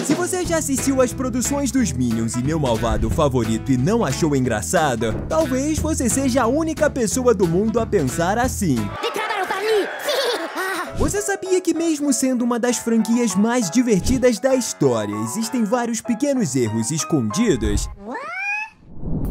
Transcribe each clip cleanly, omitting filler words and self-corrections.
Se você já assistiu às produções dos Minions e Meu Malvado Favorito e não achou engraçado, talvez você seja a única pessoa do mundo a pensar assim. Você sabia que mesmo sendo uma das franquias mais divertidas da história, existem vários pequenos erros escondidos?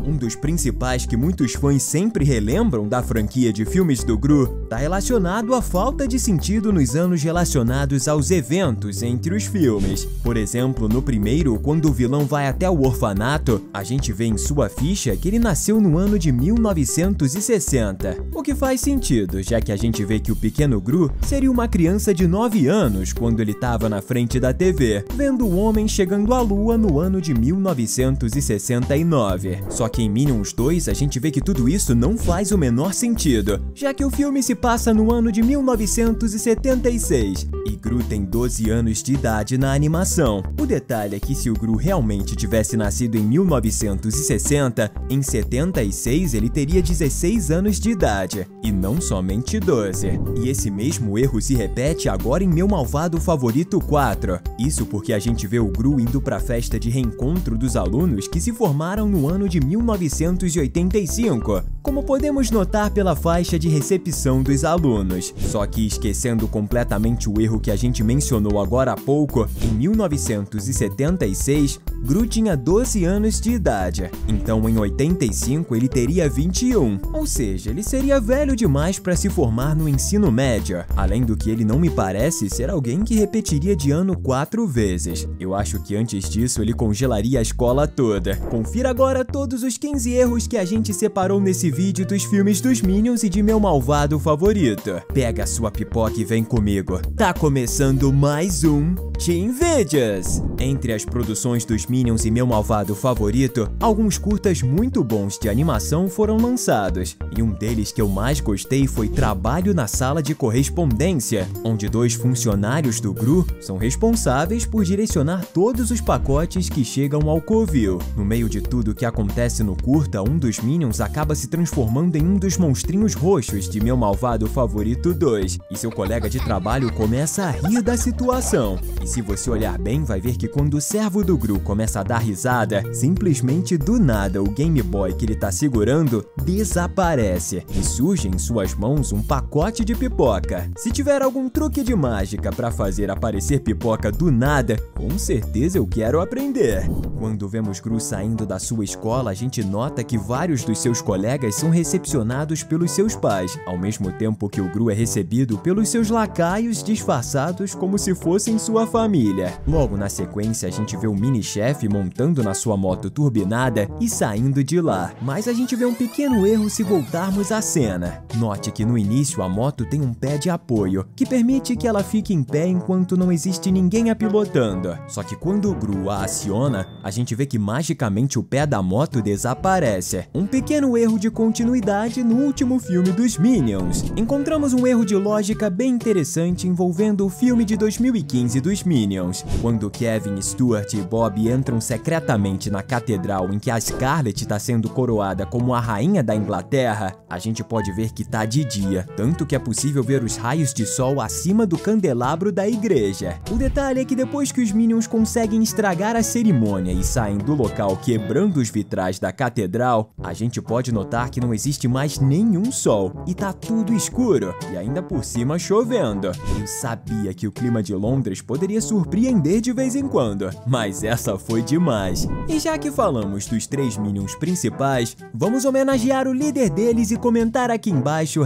Um dos principais que muitos fãs sempre relembram da franquia de filmes do Gru está relacionado à falta de sentido nos anos relacionados aos eventos entre os filmes. Por exemplo, no primeiro, quando o vilão vai até o orfanato, a gente vê em sua ficha que ele nasceu no ano de 1960, o que faz sentido, já que a gente vê que o pequeno Gru seria uma criança de 9 anos quando ele estava na frente da TV, vendo o homem chegando à Lua no ano de 1969. Só que em Minions 2 a gente vê que tudo isso não faz o menor sentido, já que o filme se passa no ano de 1976 e Gru tem 12 anos de idade na animação. O detalhe é que se o Gru realmente tivesse nascido em 1960, em 76 ele teria 16 anos de idade, e não somente 12. E esse mesmo erro se repete agora em Meu Malvado Favorito 4. Isso porque a gente vê o Gru indo para a festa de reencontro dos alunos que se formaram no ano de 1985, como podemos notar pela faixa de recepção dos alunos. Só que esquecendo completamente o erro que a gente mencionou agora há pouco, em 1976, Gru tinha 12 anos de idade, então em 85 ele teria 21, ou seja, ele seria velho demais para se formar no ensino médio, além do que ele não me parece ser alguém que repetiria de ano 4 vezes. Eu acho que antes disso ele congelaria a escola toda. Confira agora todos os 15 erros que a gente separou nesse vídeo dos filmes dos Minions e de Meu Malvado Favorito. Pega a sua pipoca e vem comigo. Tá começando mais um Team Videos! Entre as produções dos Minions e Meu Malvado Favorito, alguns curtas muito bons de animação foram lançados, e um deles que eu mais gostei foi Trabalho na Sala de Correspondência, onde 2 funcionários do Gru são responsáveis por direcionar todos os pacotes que chegam ao covil. No meio de tudo que acontece no curta, um dos Minions acaba se transformando em um dos monstrinhos roxos de Meu Malvado Favorito 2, e seu colega de trabalho começa a rir da situação. E se você olhar bem, vai ver que quando o servo do Gru começa a dar risada, simplesmente do nada o Game Boy que ele tá segurando desaparece e surge em suas mãos um pacote de pipoca. Se tiver algum truque de mágica para fazer aparecer pipoca do nada, com certeza eu quero aprender. Quando vemos Gru saindo da sua escola, a gente nota que vários dos seus colegas são recepcionados pelos seus pais, ao mesmo tempo que o Gru é recebido pelos seus lacaios disfarçados como se fossem sua família. Logo na sequência, a gente vê o mini-chefe montando na sua moto turbinada e saindo de lá. Mas a gente vê um pequeno erro se voltarmos à cena. Note que no início a moto tem um pé de apoio, que permite que ela fique em pé enquanto não existe ninguém a pilotando. Só que quando o Gru a aciona, a gente vê que magicamente o pé da moto desaparece. Um pequeno erro de continuidade no último filme dos Minions. Encontramos um erro de lógica bem interessante envolvendo o filme de 2015 dos Minions, quando Kevin, Stuart e Bob entram secretamente na catedral em que a Scarlet está sendo coroada como a rainha da Inglaterra. A gente pode ver que tá de dia, tanto que é possível ver os raios de sol acima do candelabro da igreja. O detalhe é que depois que os Minions conseguem estragar a cerimônia e saem do local quebrando os vitrais da catedral, a gente pode notar que não existe mais nenhum sol e tá tudo escuro e ainda por cima chovendo. Eu sabia que o clima de Londres poderia surpreender de vez em quando, mas essa foi demais. E já que falamos dos 3 Minions principais, vamos homenagear o líder deles e comentar aqui embaixo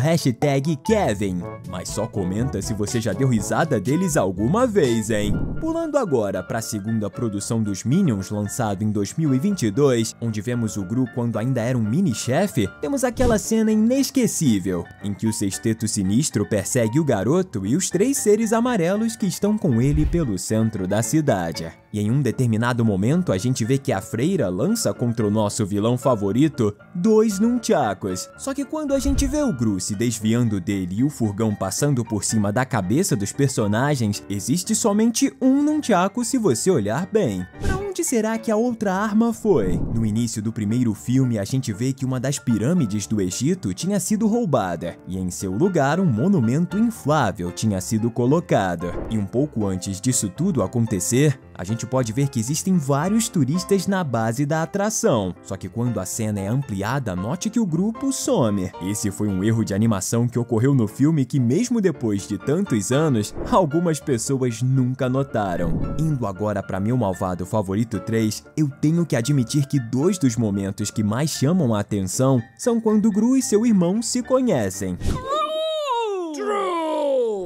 #Kevin. Mas só comenta se você já deu risada deles alguma vez, hein? Pulando agora para a segunda produção dos Minions, lançado em 2022, onde vemos o Gru quando ainda era um mini-chefe, temos aquela cena inesquecível, em que o Sexteto Sinistro persegue o garoto e os 3 seres amarelos que estão com ele pelo centro da cidade. E em um determinado momento a gente vê que a freira lança contra o nosso vilão favorito 2 nunchakos. Só que quando a gente vê o Gru se desviando dele e o furgão passando por cima da cabeça dos personagens, existe somente um nunchaku se você olhar bem. Pra onde será que a outra arma foi? No início do primeiro filme, a gente vê que uma das pirâmides do Egito tinha sido roubada, e em seu lugar um monumento inflável tinha sido colocado. E um pouco antes disso tudo acontecer, a gente pode ver que existem vários turistas na base da atração. Só que quando a cena é ampliada, note que o grupo some. Esse foi um erro de animação que ocorreu no filme que, mesmo depois de tantos anos, algumas pessoas nunca notaram. Indo agora para Meu Malvado Favorito 3, eu tenho que admitir que dois dos momentos que mais chamam a atenção são quando Gru e seu irmão se conhecem.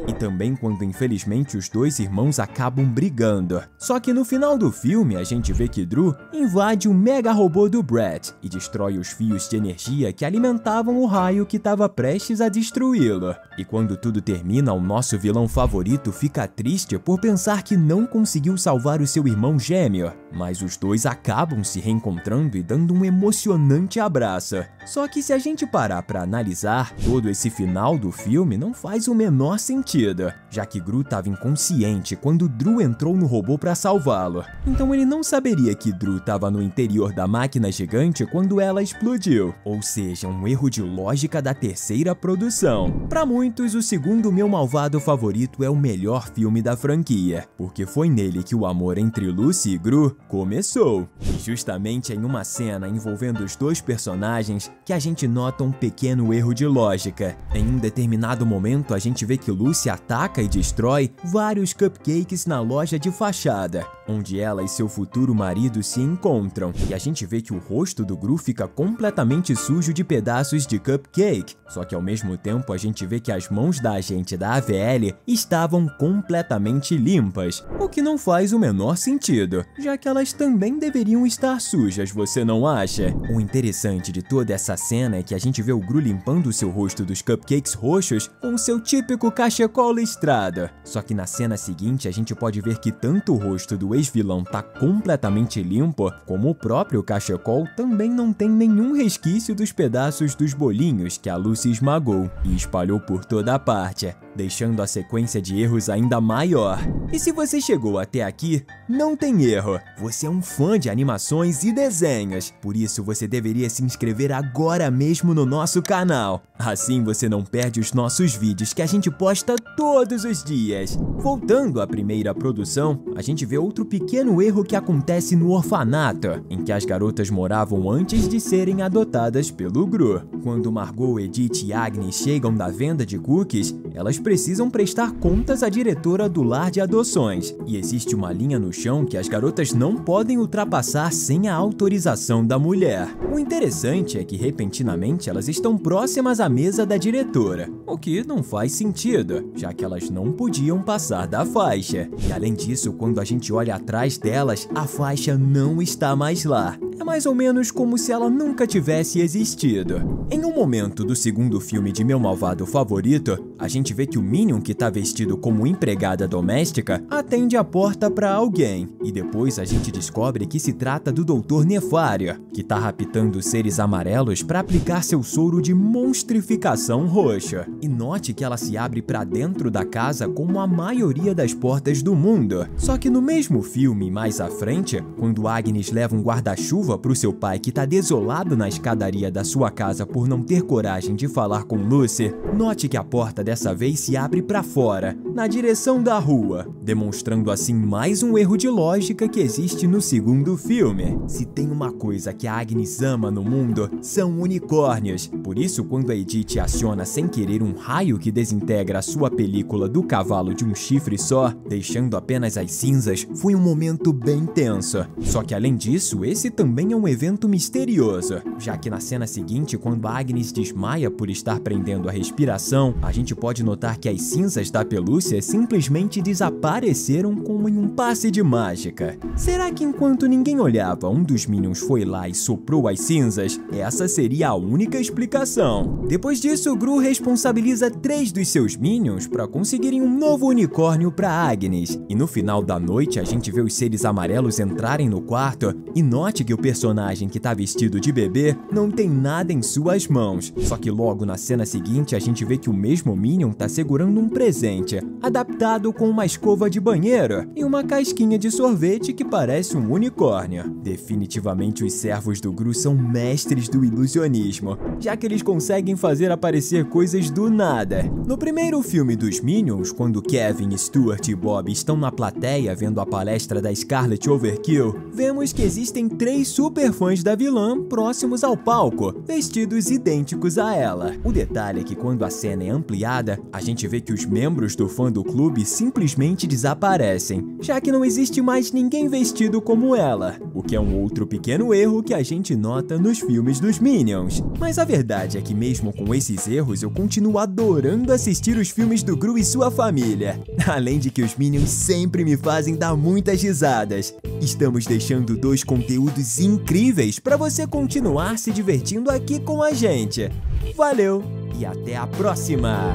E também quando, infelizmente, os dois irmãos acabam brigando. Só que no final do filme, a gente vê que Drew invade o mega robô do Brett e destrói os fios de energia que alimentavam o raio que estava prestes a destruí-lo. E quando tudo termina, o nosso vilão favorito fica triste por pensar que não conseguiu salvar o seu irmão gêmeo. Mas os dois acabam se reencontrando e dando um emocionante abraço. Só que se a gente parar para analisar, todo esse final do filme não faz o menor sentido, já que Gru estava inconsciente quando Drew entrou no robô para salvá-lo. Então ele não saberia que Drew estava no interior da máquina gigante quando ela explodiu. Ou seja, um erro de lógica da terceira produção. Para muitos, o segundo Meu Malvado Favorito é o melhor filme da franquia, porque foi nele que o amor entre Lucy e Gru começou. E justamente em uma cena envolvendo os dois personagens que a gente nota um pequeno erro de lógica. Em um determinado momento, a gente vê que Lucy ataca e destrói vários cupcakes na loja de fachada, onde ela e seu futuro marido se encontram. E a gente vê que o rosto do Gru fica completamente sujo de pedaços de cupcake. Só que ao mesmo tempo a gente vê que as mãos da agente da AVL estavam completamente limpas, o que não faz o menor sentido, já que elas também deveriam estar sujas, você não acha? O interessante de toda essa cena é que a gente vê o Gru limpando o seu rosto dos cupcakes roxos com seu típico cachecol listrado. Só que na cena seguinte a gente pode ver que tanto o rosto do ex-vilão tá completamente limpo, como o próprio cachecol também não tem nenhum resquício dos pedaços dos bolinhos que a Lucy esmagou e espalhou por toda a parte, deixando a sequência de erros ainda maior. E se você chegou até aqui, não tem erro. Você é um fã de animações e desenhos, por isso você deveria se inscrever agora mesmo no nosso canal. Assim você não perde os nossos vídeos que a gente posta todos os dias. Voltando à primeira produção, a gente vê outro pequeno erro que acontece no orfanato, em que as garotas moravam antes de serem adotadas pelo Gru. Quando Margot, Edith e Agnes chegam da venda de cookies, elas precisam prestar contas à diretora do lar de adoções, e existe uma linha no chão que as garotas não podem ultrapassar sem a autorização da mulher. O interessante é que repentinamente elas estão próximas à mesa da diretora, o que não faz sentido, já que elas não podiam passar da faixa. E além disso, quando a gente olha atrás delas, a faixa não está mais lá. É mais ou menos como se ela nunca tivesse existido. Em um momento do segundo filme de Meu Malvado Favorito, a gente vê que o Minion, que tá vestido como empregada doméstica, atende a porta para alguém. E depois a gente descobre que se trata do Dr. Nefário, que tá raptando seres amarelos para aplicar seu soro de monstrificação roxa. E note que ela se abre para dentro da casa como a maioria das portas do mundo. Só que no mesmo filme, mais à frente, quando Agnes leva um guarda-chuva pro seu pai que tá desolado na escadaria da sua casa por não ter coragem de falar com Lucy, note que a porta dessa vez se abre para fora, na direção da rua, demonstrando assim mais um erro de lógica que existe no segundo filme. Se tem uma coisa que a Agnes ama no mundo, são unicórnios. Por isso, quando a Edith aciona sem querer um raio que desintegra a sua película do cavalo de um chifre só, deixando apenas as cinzas, foi um momento bem tenso. Só que além disso, esse também é um evento misterioso, já que na cena seguinte, quando a Agnes desmaia por estar prendendo a respiração, a gente pode notar que as cinzas da pelúcia simplesmente desapareceram como em um passe de mágica. Será que enquanto ninguém olhava, um dos Minions foi lá e soprou as cinzas? Essa seria a única explicação. Depois disso, Gru responsabiliza 3 dos seus Minions para conseguirem um novo unicórnio para Agnes. E no final da noite, a gente vê os seres amarelos entrarem no quarto e note que o personagem que tá vestido de bebê não tem nada em suas mãos. Só que logo na cena seguinte a gente vê que o mesmo Minion tá segurando um presente, adaptado com uma escova de banheiro e uma casquinha de sorvete que parece um unicórnio. Definitivamente os servos do Gru são mestres do ilusionismo, já que eles conseguem fazer aparecer coisas do nada. No primeiro filme dos Minions, quando Kevin, Stuart e Bob estão na plateia vendo a palestra da Scarlet Overkill, vemos que existem 3 super fãs da vilã próximos ao palco, vestidos idênticos a ela. O detalhe é que quando a cena é ampliada, a gente vê que os membros do fã do clube simplesmente desaparecem, já que não existe mais ninguém vestido como ela, o que é um outro pequeno erro que a gente nota nos filmes dos Minions. Mas a verdade é que mesmo com esses erros, eu continuo adorando assistir os filmes do Gru e sua família. Além de que os Minions sempre me fazem dar muitas risadas. Estamos deixando 2 conteúdos incríveis para você continuar se divertindo aqui com a gente. Valeu e até a próxima!